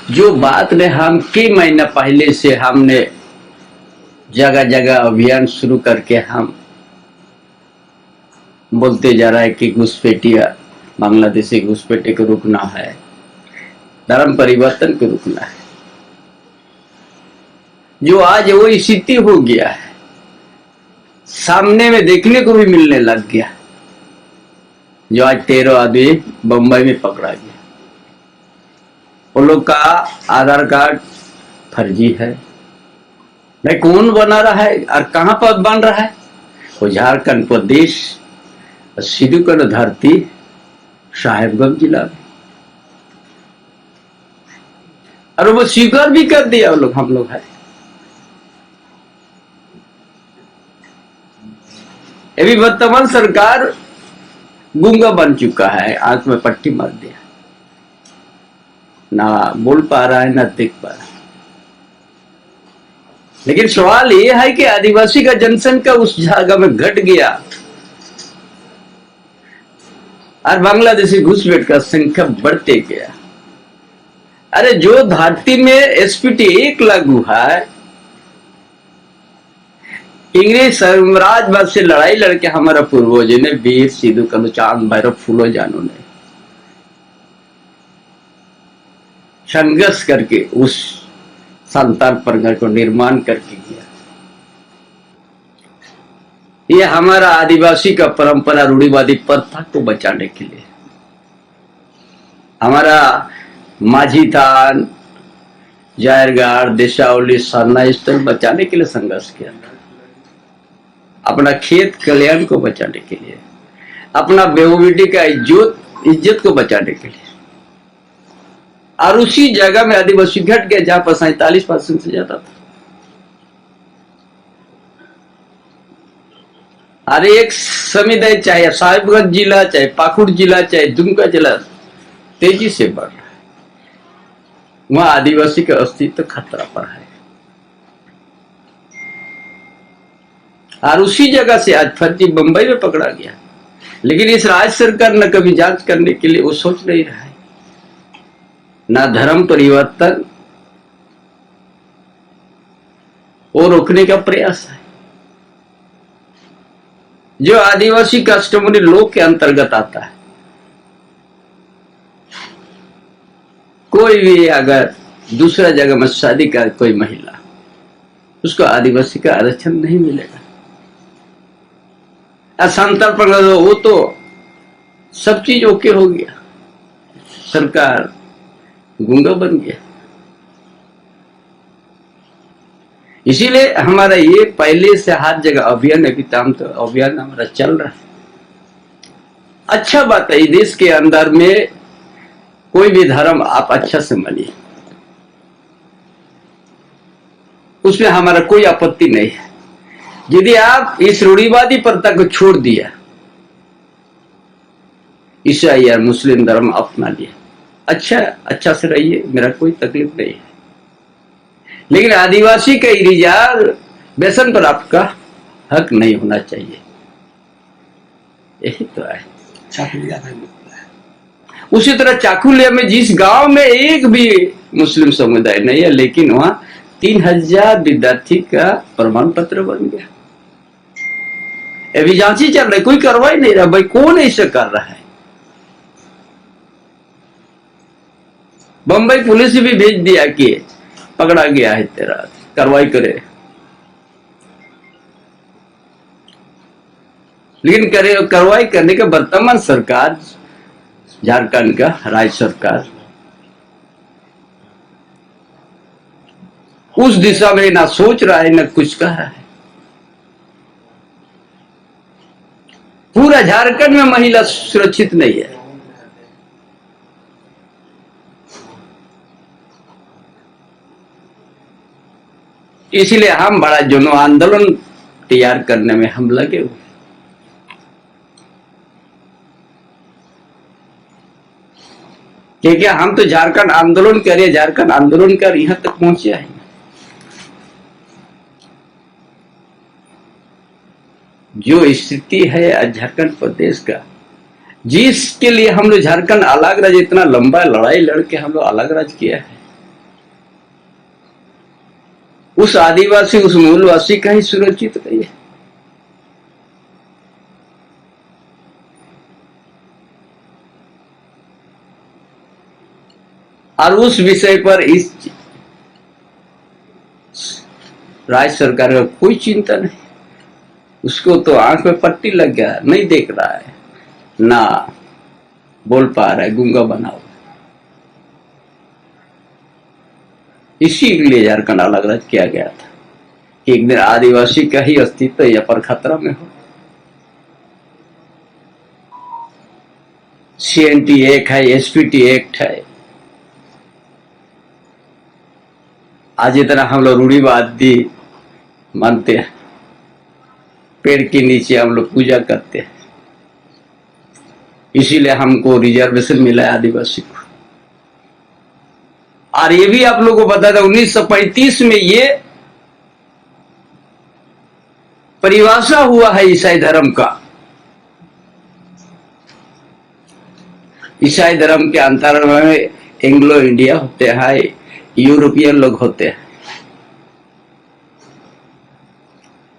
जो बात ने हम कई महीना पहले से हमने जगह जगह अभियान शुरू करके हम बोलते जा रहा है कि घुसपैठिया बांग्लादेशी घुसपैठे को रुकना है, धर्म परिवर्तन को रुकना है। जो आज वो स्थिति हो गया है, सामने में देखने को भी मिलने लग गया। जो आज 13 आदमी बंबई में पकड़ा गया, उन लोग का आधार कार्ड फर्जी है। भाई कौन बना रहा है और कहां पर बन रहा है? वो झारखंड प्रदेश सिद्धूकण धरती साहेबगंज जिला में, और वो स्वीकार भी कर दिया वो लोग, हम लोग है। अभी वर्तमान सरकार गूंगा बन चुका है, आंख में पट्टी मार दिया, ना बोल पा रहा है ना देख पा रहा है। लेकिन सवाल ये है कि आदिवासी का जनसंख्या उस जगह में घट गया और बांग्लादेशी घुसपैठ का संख्या बढ़ते गया। अरे जो धरती में एसपीटी 1 लागू है, इंग्लिश साम्राज्यवाद से लड़ाई लड़के हमारा पूर्वजों ने, वीर सिद्धू कान्हू भैरव फूलो जानू ने संघर्ष करके उस संतान परगना को निर्माण करके किया। ये हमारा आदिवासी का परंपरा रूढ़िवादी प्रथा को बचाने के लिए, हमारा माझी थान, जायरगाड़, देशावली, सरना स्थल बचाने के लिए संघर्ष किया, अपना खेत कल्याण को बचाने के लिए, अपना बेहू बेटी का इज्जत को बचाने के लिए। और उसी जगह में आदिवासी घट गया जहां पर 47% से ज्यादा था। अरे एक समुदाय, चाहे साहिबगंज जिला, चाहे पाकुड़ जिला, चाहे दुमका जिला, तेजी से बढ़ रहा है। वहां आदिवासी का अस्तित्व खतरा पर है। और उसी जगह से आज फर्जी बंबई में पकड़ा गया। लेकिन इस राज्य सरकार न कभी जांच करने के लिए वो सोच नहीं रहा है, ना धर्म परिवर्तन वो रोकने का प्रयास है। जो आदिवासी कस्टमरी लोग के अंतर्गत आता है, कोई भी अगर दूसरा जगह में शादी कर कोई महिला, उसको आदिवासी का आरक्षण नहीं मिलेगा। संतान पर वो तो सब चीज ओके हो गया, सरकार गूंगा बन गया। इसीलिए हमारा ये पहले से हर जगह अभियान, अभी तो अभियान हमारा चल रहा है। अच्छा बात है, देश के अंदर में कोई भी धर्म आप अच्छा से मानिए, उसमें हमारा कोई आपत्ति नहीं है। यदि आप इस रूढ़िवादी प्रथा को छोड़ दिया, ईसाई या मुस्लिम धर्म अपना लिया, अच्छा से रहिए, मेरा कोई तकलीफ नहीं है। लेकिन आदिवासी का रिजर्वेशन पर आपका हक नहीं होना चाहिए, यही तो है। उसी तरह चाकुलिया में जिस गांव में एक भी मुस्लिम समुदाय नहीं है, लेकिन वहां 3000 विद्यार्थी का प्रमाण पत्र बन गया। अभी जांची चल रही, कोई कार्रवाई नहीं रहा। भाई कौन ऐसा कर रहा है? बंबई पुलिस भी भेज दिया कि पकड़ा गया है, तेरा कार्रवाई करे। लेकिन कार्रवाई करने का वर्तमान सरकार, झारखंड का राज्य सरकार, उस दिशा में ना सोच रहा है, ना कुछ कह रहा है। पूरा झारखंड में महिला सुरक्षित नहीं है। इसलिए हम बड़ा जन आंदोलन तैयार करने में हम लगे हुए। क्योंकि हम तो झारखंड आंदोलन करें, झारखंड आंदोलन कर यहां तक पहुंचे हैं। जो स्थिति है झारखंड प्रदेश का, जिसके लिए हम लोग झारखंड अलग राज्य, इतना लंबा लड़ाई लड़के हम लोग अलग राज्य किया है, उस आदिवासी, उस मूलवासी का ही सुरक्षित नहीं है। और उस विषय पर इस राज्य सरकार का कोई चिंता नहीं। उसको तो आंख में पट्टी लग गया, नहीं देख रहा है, ना बोल पा रहा है, गूंगा बना हुआ। इसी के लिए झारखंड अलग राज्य किया गया था कि एक दिन आदिवासी का ही अस्तित्व यहाँ पर खतरा में हो। CNT एक्ट है, SPT एक्ट है। आज इतना हम लोग रूढ़िवादी मानते हैं, पेड़ के नीचे हम लोग पूजा करते हैं, इसीलिए हमको रिजर्वेशन मिला है आदिवासी को। और ये भी आप लोगों को बता दें, 1935 में ये परिभाषा हुआ है ईसाई धर्म का। ईसाई धर्म के अंतर्गत में एंग्लो इंडिया होते हैं, यूरोपियन लोग होते हैं।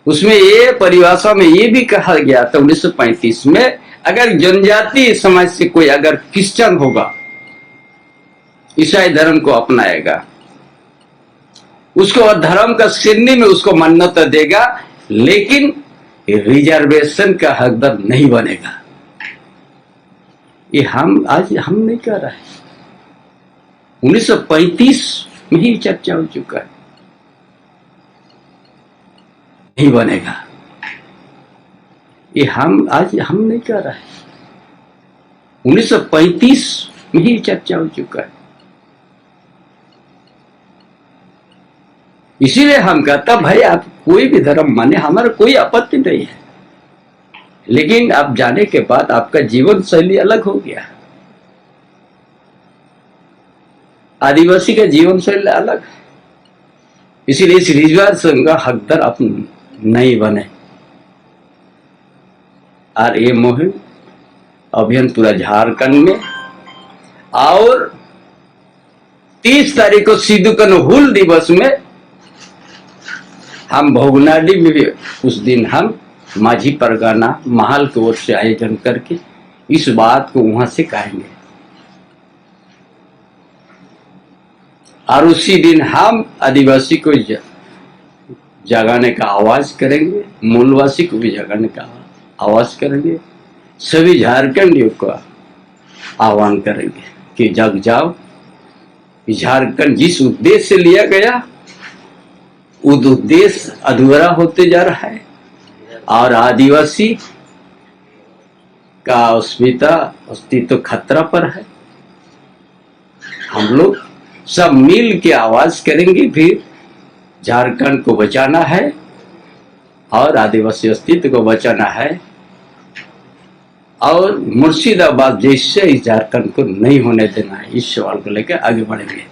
उसमें ये परिभाषा में ये भी कहा गया था 1935 में, अगर जनजाति समाज से कोई अगर क्रिश्चियन होगा, ईसाई धर्म को अपनाएगा, उसको धर्म का श्रेणी में उसको मान्यता देगा, लेकिन रिजर्वेशन का हकदार नहीं बनेगा। ये आज हम नहीं कर रहे हैं, 1935 में ही चर्चा हो चुका है, नहीं बनेगा। ये आज हम नहीं कर रहे हैं, 1935 में ही चर्चा हो चुका है। इसीलिए हम कहता भाई आप कोई भी धर्म माने, हमारा कोई आपत्ति नहीं है, लेकिन आप जाने के बाद आपका जीवन शैली अलग हो गया। आदिवासी का जीवन शैली अलग है, इसीलिए इस रिजर्वेशन का हकदार आप नहीं बने। और ये मुहिम अभियान पूरा झारखंड में, और 30 तारीख को सिद्धू-कान्हू हूल दिवस में हम भोगनाडी में भी उस दिन हम माझी परगना महल की ओर से आयोजन करके इस बात को वहां से कहेंगे। और उसी दिन हम आदिवासी को जगाने का आवाज करेंगे, मूलवासी को भी जगाने का आवाज करेंगे, सभी झारखंडियों का आह्वान करेंगे कि जग जाओ। झारखंड जिस उद्देश्य से लिया गया, उस उद्देश्य अधूरा होते जा रहा है, और आदिवासी का अस्तित्व खतरा पर है। हम लोग सब मिल के आवाज करेंगे, फिर झारखंड को बचाना है और आदिवासी अस्तित्व को बचाना है, और मुर्शिदाबाद जैसे इस झारखंड को नहीं होने देना है। इस सवाल को लेकर आगे बढ़ेंगे।